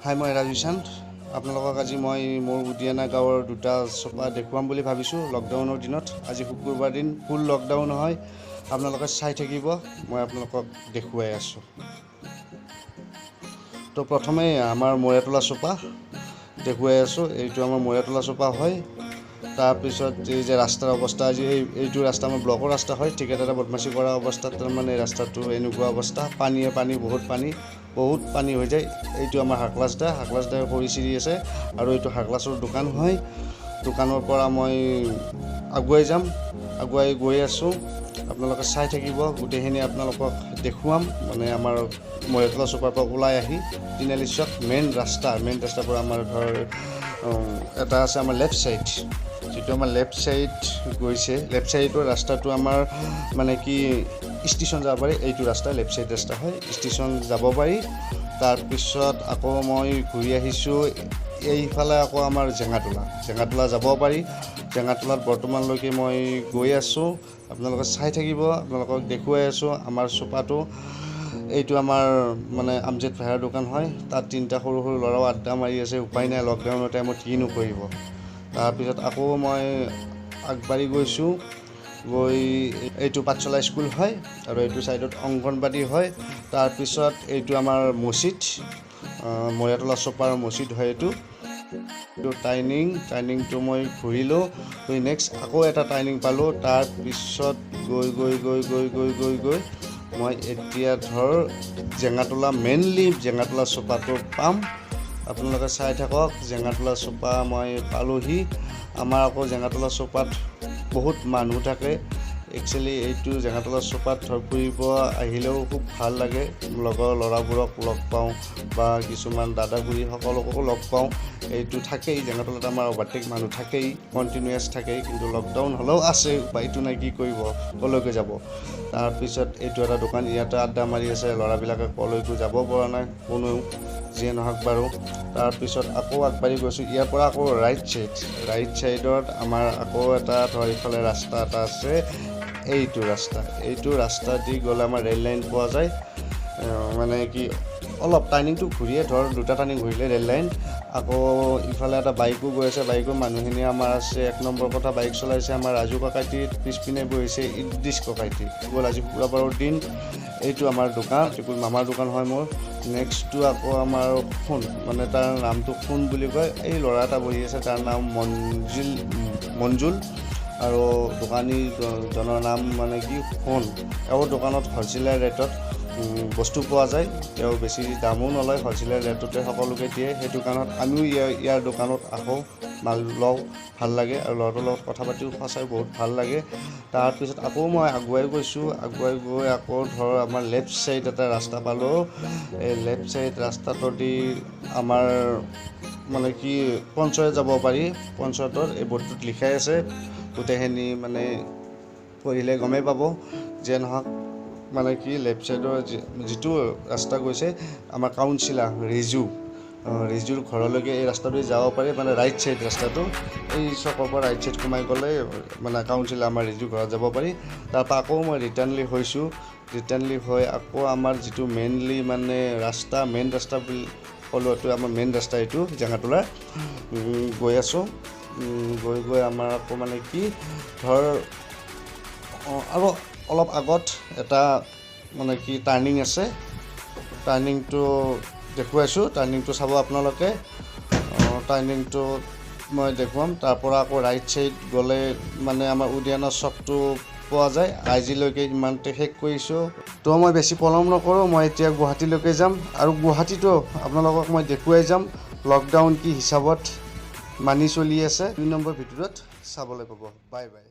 হাই, মই ৰাজুচান। আপোনালোকক আজি মই মোৰ উদিয়ানা গাঁৱৰ দুটা চোপা দেখুৱাম বুলি ভাবিছোঁ লকডাউনৰ দিনত। আজি শুকুৰবাৰ দিন, ফুল লকডাউন হয়। আপোনালোকে চাই থাকিব, মই আপোনালোকক দেখুৱাই আছোঁ। তো প্ৰথমে আমাৰ মৰিয়াতলা চোপা দেখুৱাই আছোঁ। এইটো আমাৰ মৰিয়াতলা চোপা হয়। তাৰপিছত এই যে ৰাস্তাৰ অৱস্থা, আজি এইটো ৰাস্তা আমাৰ ব্লকৰ ৰাস্তা হয়। ঠিকাদাৰে বদমাচি কৰা অৱস্থাত তাৰমানে ৰাস্তাটো এনেকুৱা অৱস্থা, পানী বহুত পানী হৈ যায়। এইটো আমাৰ হাকলাছদা খৰি চিৰি আছে আৰু এইটো হাকলাছৰ দোকান হয়। দোকানৰ পৰা মই আগুৱাই গৈ আছোঁ। আপোনালোকে চাই থাকিব, গোটেইখিনি আপোনালোকক দেখুৱাম। মানে আমাৰ মৰিয়াতলা চোপাৰ পৰা ওলাই আহি তিনিআলি চক মেইন ৰাস্তাৰ পৰা আমাৰ ধৰ এটা আছে আমাৰ লেফ্ট ছাইড, যিটো আমাৰ লেফ্ট ছাইড গৈছে। লেফ্ট ছাইডৰ ৰাস্তাটো আমাৰ মানে কি ষ্টেচন যাব পাৰি। এইটো ৰাস্তা লেফ্ট ছাইড ৰাস্তা হয়, ষ্টেচন যাব পাৰি। তাৰপিছত আকৌ মই ঘূৰি আহিছোঁ এইফালে, আকৌ আমাৰ জেঙাটোলা যাব পাৰি। জেঙাটোলাত বৰ্তমানলৈকে মই গৈ আছোঁ। আপোনালোকে চাই থাকিব, আপোনালোকক দেখুৱাই আছোঁ আমাৰ চোপাটো। এইটো আমাৰ মানে আমজেদ ভাইৰ দোকান হয়। তাত তিনিটা সৰু ল'ৰাও আড্ডা মাৰি আছে। উপায় নাই, লকডাউনৰ টাইমত কিনো কৰিব। তাৰপিছত আকৌ মই আগবাঢ়ি গৈছোঁ। এইটো পাঠশালা স্কুল হয় আৰু এইটো ছাইডত অংগনবাদী হয়। তাৰপিছত এইটো আমাৰ মছজিদ, মৰিয়াতলা চোপাৰ মছজিদ হয়। এইটো টাৰ্ণিংটো মই ঘূৰিলোঁ, নেক্সট আকৌ এটা টাৰ্ণিং পালোঁ। তাৰপিছত গৈ মই এতিয়া ধৰ মেইনলি জেঙাটোলা চোপাটো পাম। আপোনালোকে চাই থাকক। জেঙাটোলা চোপা মই পালোহি। আমাৰ আকৌ জেঙাটোলা চোপাত বহুত মানুহ থাকে। একচুৱেলি এইটো জেঙাটোলা চোপাত ফুৰিব আহিলেও খুব ভাল লাগে। লগৰ ল'ৰাবোৰক লগ পাওঁ বা কিছুমান দাদা খুৰীসকলকো লগ পাওঁ। এইটো থাকেই, জেঙাটোলাত আমাৰ অভাৰটেক মানুহ থাকেই, কণ্টিনিউৱাছ থাকেই। কিন্তু লকডাউন হ'লেও আছে, উপায়টো নাই, কি কৰিব, কলৈকে যাব। তাৰপিছত এইটো এটা দোকান, ইয়াতে আড্ডা মাৰি আছে ল'ৰাবিলাকে, কলৈকো যাব পৰা নাই কোনেও, যিয়ে নহওক বাৰু। তাৰপিছত আকৌ আগবাঢ়ি গৈছোঁ। ইয়াৰ পৰা আকৌ ৰাইট ছাইডত আমাৰ আকৌ এটা ধৰ ইফালে ৰাস্তা এটা আছে। এইটো ৰাস্তা দি গ'লে আমাৰ ৰে'ল লাইন পোৱা যায়। মানে কি অলপ টাৰ্ণিংটো ঘূৰিয়ে ধৰ দুটা টাৰ্ণিং ঘূৰিলে ৰে'ল লাইন। আকৌ ইফালে এটা বাইকো গৈ আছে। বাইকৰ মানুহখিনি আমাৰ আছে। 1 নম্বৰ কথা, বাইক চলাইছে আমাৰ ৰাজু ককাইটি, পিছপিনে বহিছে ইদ্ৰিছ ককাইটি। গ'ল আজি শুক্ৰবাৰৰ দিন। এইটো আমাৰ দোকান, মামাৰ দোকান হয় মোৰ। নেক্সটটো আকৌ আমাৰ সোণ, মানে তাৰ নামটো সোণ বুলি কয়। এই ল'ৰা এটা বহি আছে, তাৰ নাম মঞ্জুল আৰু দোকানীজনৰ নাম মানে কি সোণ। তেওঁৰ দোকানত হ'লচেলাৰ ৰেটত বস্তু পোৱা যায়। তেওঁ বেছি দামো নলয়, হ'লচেলাৰ ৰেটতে সকলোকে দিয়ে। সেইটো কাৰণত আমিও ইয়াৰ দোকানত আহোঁ, মাল লওঁ, ভাল লাগে। আৰু ল'ৰাটোৰ লগত কথা পাতিও সঁচাই বহুত ভাল লাগে। তাৰপিছত আকৌ মই আগুৱাই গৈ আকৌ ধৰ আমাৰ লেফ্ট ছাইড এটা ৰাস্তা পালোঁ। এই লেফ্ট ছাইড ৰাস্তাটো দি আমাৰ মানে কি পঞ্চায়ত যাব পাৰি। পঞ্চায়তৰ এই বৰ্ডটোত লিখাই আছে, গোটেইখিনি মানে পঢ়িলে গমেই পাব। যিয়ে নহওক মানে কি লেফ্ট ছাইডৰ যিটো ৰাস্তা গৈছে আমাৰ কাউন্সিলাৰ ৰিজুৰ ঘৰলৈকে এই ৰাস্তাটোদি যাব পাৰি। মানে ৰাইট ছাইড ৰাস্তাটো, এই চকৰ পৰা ৰাইট ছাইড সোমাই গ'লে মানে কাউন্সিলাৰ আমাৰ ৰিজুৰ ঘৰত যাব পাৰি। তাৰপৰা আকৌ মই ৰিটাৰ্ণলি হৈ আকৌ আমাৰ যিটো মেইন ৰাস্তা বুলি ক'লোঁ, এইটো আমাৰ মেইন ৰাস্তা, এইটো জেঙাটোলাৰ গৈ আছোঁ। গৈ আমাৰ আকৌ মানে কি ধৰ আৰু অলপ আগত এটা মানে কি টাৰ্ণিং আছে। টাৰ্ণিংটো দেখুৱাইছোঁ, টাৰ্ণিংটো চাব আপোনালোকে। টাৰ্ণিংটো মই দেখুৱাম। তাৰপৰা আকৌ ৰাইট ছাইড গ'লে মানে আমাৰ উদিয়ানা চকটো পোৱা যায়। আজিলৈকে ইমানতে শেষ কৰিছোঁ। তো মই বেছি পলম নকৰোঁ, মই এতিয়া গুৱাহাটীলৈকে যাম আৰু গুৱাহাটীতো আপোনালোকক মই দেখুৱাই যাম লকডাউন কি হিচাপত মানি চলি আছে। 2 নম্বৰ ভিডিঅ'ত চাবলৈ পাব। Bye bye.